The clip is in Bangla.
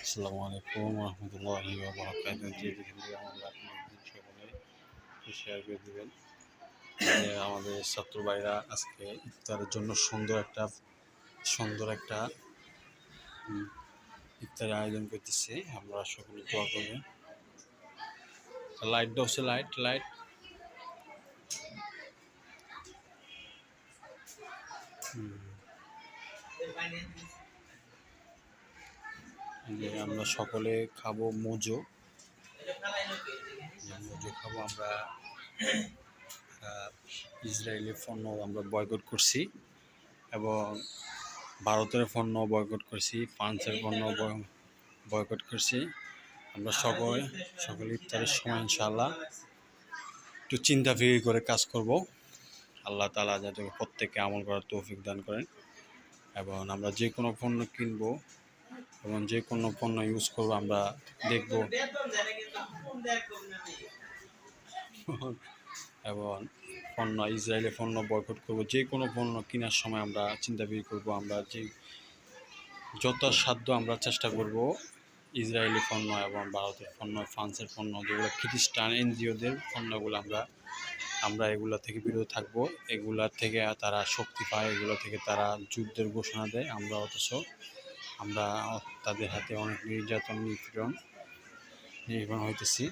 আসসালামু আলাইকুম রহমতুল্লাহি ওয়া বারাকাতুহু। যে যেখান থেকে আমরা সকলে শেয়ার করে দেবেন যে আমাদের ছাত্র ভাইরা আজকে ইফতারের জন্য সুন্দর একটা ইফতারের আয়োজন করতেছে। আমরা সকলে দোয়া করবেন। লাইট দাও, লাইট লাইট আমরা সকলে খাবো মোজো খাবো আমরা। ইসরায়েলি পণ্য আমরা বয়কট করছি এবং ভারতের পণ্য বয়কট করছি, ফ্রান্সের পণ্য বয়কট করছি। আমরা সকলে ইফতারের সময় ইনশাআল্লাহ একটু চিন্তা ফিকির করে কাজ করব। আল্লাহ তাআলা যাতে প্রত্যেককে আমল করার তৌফিক দান করেন এবং আমরা যে কোনো পণ্য কিনবো এবং যে কোনো পণ্য ইউজ করবো আমরা দেখব এবং ইসরায়েলের পণ্য বয়কট করব। যে কোনো পণ্য কেনার সময় আমরা চিন্তা ফিকির করবো। আমরা যথাসাধ্য আমরা চেষ্টা করব ইসরায়েলি পণ্য এবং ভারতের পণ্য, ফ্রান্সের পণ্য, যেগুলো খ্রিস্টান এনজিওদের পণ্যগুলো আমরা এগুলো থেকে বিরত থাকবো। এগুলা থেকে তারা শক্তি পায়, এগুলো থেকে তারা যুদ্ধের ঘোষণা দেয়। অথচ আমরা তাদের হাতে অনেক নিপীড়ন হইতেছি।